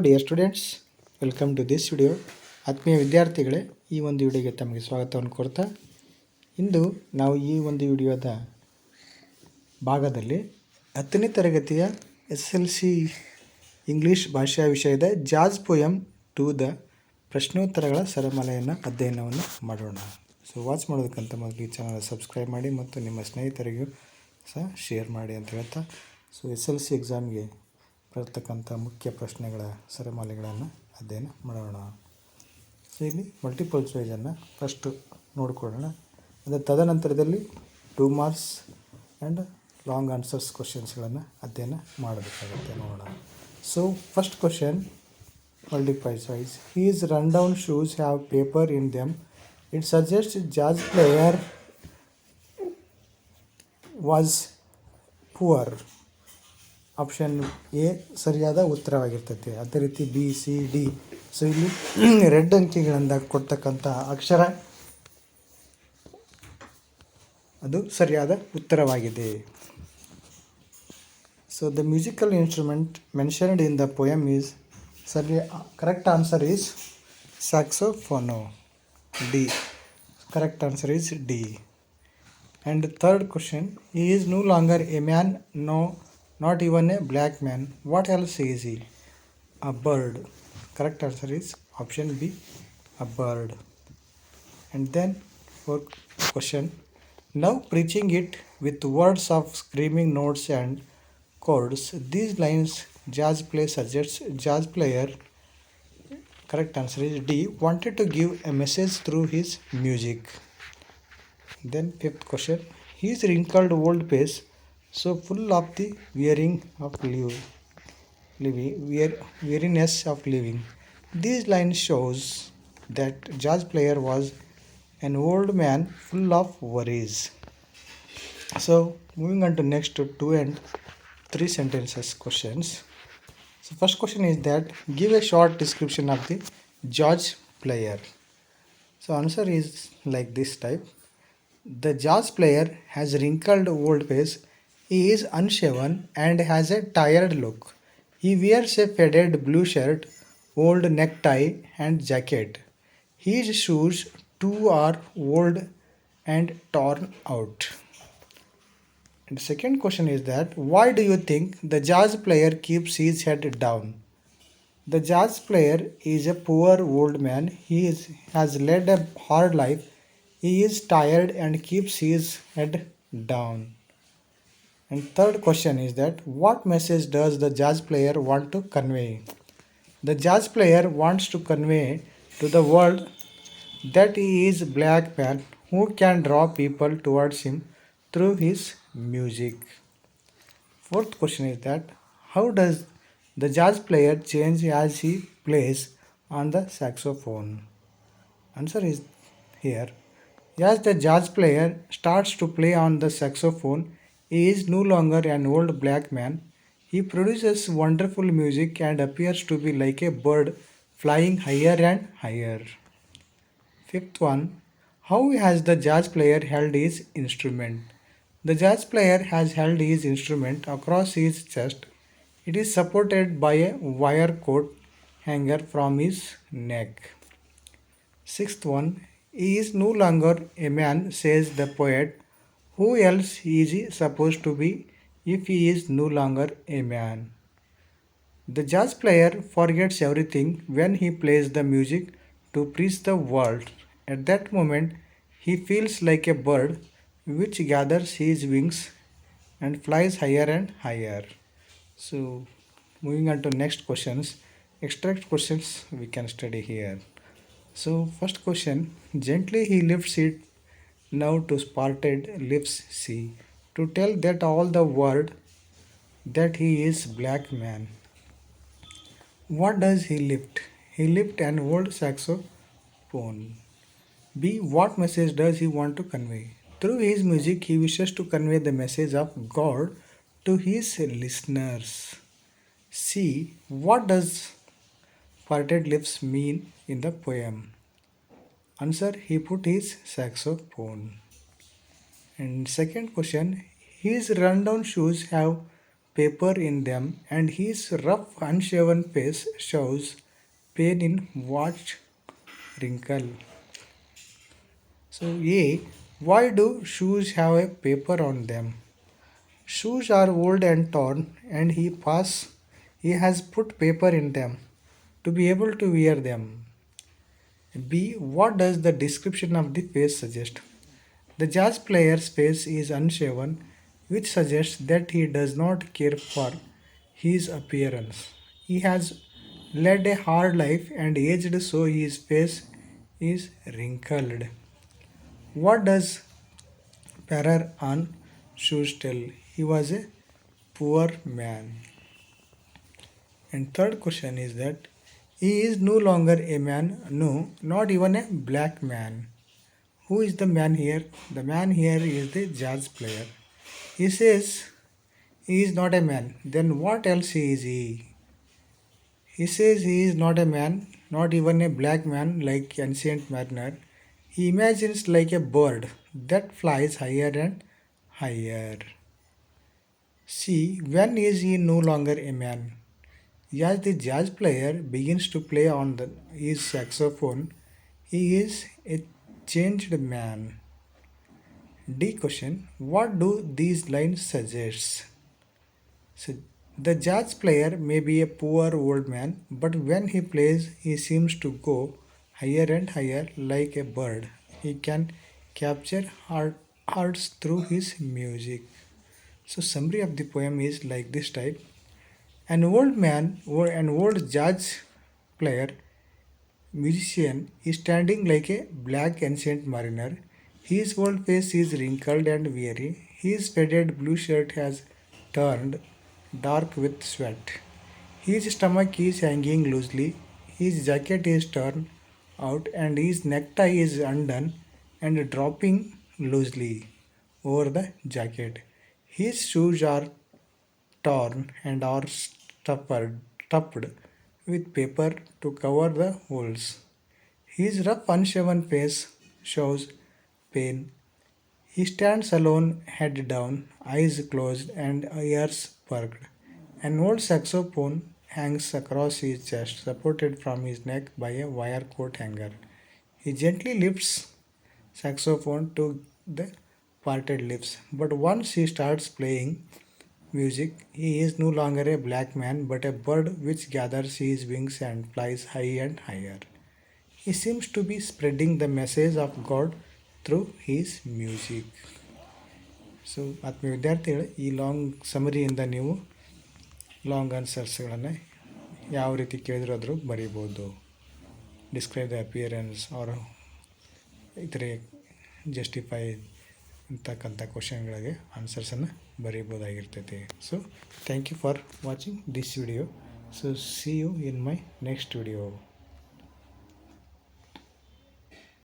Dear students, welcome to this video. ಆತ್ಮೀಯ ವಿದ್ಯಾರ್ಥಿಗಳೇ, ಈ ಒಂದು ವಿಡಿಯೋಗೆ ತಮಗೆ ಸ್ವಾಗತವನ್ನು ಕೋರ್ತಾ ಇಂದು ನಾವು ಈ ಒಂದು ವಿಡಿಯೋದ ಭಾಗದಲ್ಲಿ 10ನೇ ತರಗತಿಯ SSLC ಇಂಗ್ಲೀಷ್ ಭಾಷಾ ವಿಷಯದ ಜಾಜ್ ಪೋಯಮ್ ಟು ದ ಪ್ರಶ್ನೋತ್ತರಗಳ ಸರಮಾಲೆಯನ್ನು ಅಧ್ಯಯನವನ್ನು ಮಾಡೋಣ. ಸೊ ವಾಚ್ ಮಾಡೋದಕ್ಕಂತ ಮೊದಲು ಈ ಚಾನಲ್ ಸಬ್ಸ್ಕ್ರೈಬ್ ಮಾಡಿ ಮತ್ತು ನಿಮ್ಮ ಸ್ನೇಹಿತರಿಗೂ ಸಹ ಶೇರ್ ಮಾಡಿ ಅಂತ ಹೇಳ್ತಾ, ಸೊ SSLC ಎಕ್ಸಾಮ್ಗೆ ಬರ್ತಕ್ಕಂಥ ಮುಖ್ಯ ಪ್ರಶ್ನೆಗಳ ಸರಮಾಲೆಗಳನ್ನು ಅಧ್ಯಯನ ಮಾಡೋಣ. ಸೊ ಇಲ್ಲಿ ಮಲ್ಟಿಪಲ್ ಚಾಯ್ಸನ್ನು ಫಸ್ಟು ನೋಡಿಕೊಳ್ಳೋಣ. ಅದರ ತದನಂತರದಲ್ಲಿ 2 marks ಆ್ಯಂಡ್ ಲಾಂಗ್ ಆನ್ಸರ್ಸ್ ಕ್ವಶನ್ಸ್ಗಳನ್ನು ಅಧ್ಯಯನ ಮಾಡಬೇಕಾಗುತ್ತೆ. ನೋಡೋಣ. So first question, multiple choice. His run down shoes have paper in them. It suggest jazz player was poor. Option A ಸರಿಯಾದ ಉತ್ತರವಾಗಿರ್ತೈತೆ. ಅದೇ ರೀತಿ ಬಿ, ಸಿ, ಡಿ. ಸೊ ಇಲ್ಲಿ ರೆಡ್ ಅಂಕಿಗಳಿಂದ ಕೊಡ್ತಕ್ಕಂಥ ಅಕ್ಷರ ಅದು ಸರಿಯಾದ ಉತ್ತರವಾಗಿದೆ. So the musical instrument mentioned in the poem is correct answer is saxophone. D. Correct answer is D. And third question, he is no longer a man, no, not even a black man. What else is he? A bird. Correct answer is option B, a bird. And then fourth question, now preaching it with words of screaming notes and chords. These lines jazz play suggests jazz player. Correct answer is D, wanted to give a message through his music. Then fifth question, his wrinkled old face so full of the weariness of living. These lines shows that jazz player was an old man full of worries. So moving on to next 2 and 3 sentences questions. So first question is that give a short description of the jazz player. So answer is like this type. The jazz player has wrinkled old face. He is unshaven and has a tired look. He wears a faded blue shirt, old necktie and jacket. His shoes too are old and torn out. And the second question is that why do you think the jazz player keeps his head down? The jazz player is a poor old man. He has led a hard life. He is tired and keeps his head down. And third question is that what message does the jazz player want to convey? The jazz player wants to convey to the world that he is a black man who can draw people towards him through his music. Fourth question is that how does the jazz player change as he plays on the saxophone? Answer is here. As the jazz player starts to play on the saxophone, he is no longer an old black man. He produces wonderful music and appears to be like a bird flying higher and higher. Fifth one, how has the jazz player held his instrument? The jazz player has held his instrument across his chest. It is supported by a wire coat hanger from his neck. Sixth one, he is no longer a man, says the poet. Who else is he supposed to be if he is no longer a man? The jazz player forgets everything when he plays the music to please the world. At that moment, he feels like a bird which gathers his wings and flies higher and higher. So, moving on to next questions. Extract questions we can study here. So first question, gently he lifts it now to parted lips see, to tell that all the world that he is black man. What does he lift? He lift an old saxophone. B. What message does he want to convey? Through his music he wishes to convey the message of God to his listeners. C. What does parted lips mean in the poem? Answer, he put his saxophone. And second question, his rundown shoes have paper in them, and his rough, unshaven face shows pain in what wrinkle. So, A. Why do shoes have a paper on them? Shoes are old and torn, and he has put paper in them to be able to wear them. B. What does the description of the face suggest? The jazz player's face is unshaven, which suggests that he does not care for his appearance. He has led a hard life and aged, so his face is wrinkled. What does Parar on shoes tell? He was a poor man. And third question is that he is no longer a man, no, not even a black man. Who is the man here? The man here is the jazz player. He says he is not a man. Then what else is he? He says he is not a man, not even a black man like ancient mariner. He imagines like a bird that flies higher and higher. See, when is he no longer a man? As the jazz player begins to play on his saxophone, he is a changed man. D question. What do these lines suggest? So, the jazz player may be a poor old man, but when he plays, he seems to go higher and higher like a bird. He can capture hearts through his music. So, summary of the poem is like this type. An old man or an old jazz player musician is standing like a black ancient mariner. His old face is wrinkled and weary. His faded blue shirt has turned dark with sweat. His stomach is hanging loosely. His jacket is torn out and his necktie is undone and dropping loosely over the jacket. His shoes are torn and are stuffed with paper to cover the holes. His rough, unshaven face shows pain. He stands alone, head down, eyes closed, and ears perked. An old saxophone hangs across his chest, supported from his neck by a wire coat hanger. He gently lifts saxophone to the parted lips, but once he starts playing music, he is no longer a black man but a bird which gathers his wings and flies high and higher. He seems to be spreading the message of God through his music. So ಆತ್ಮೀಯ ವಿದ್ಯಾರ್ಥಿಗಳು ಈ long ಸಮರಿಯಿಂದ ನೀವು long ಆನ್ಸರ್ಸ್ಗಳನ್ನು ಯಾವ ರೀತಿ ಕೇಳಿದ್ರೂ ಬರೀಬೋದು. Describe the appearance or ಇತರೆ ಜಸ್ಟಿಫೈ ಅಂತಕ್ಕಂಥ ಕ್ವಶನ್ಗಳಿಗೆ ಆನ್ಸರ್ಸನ್ನು ಬರೀಬೋದಾಗಿರ್ತೈತೆ. So thank you for watching this video. So see you in my next video.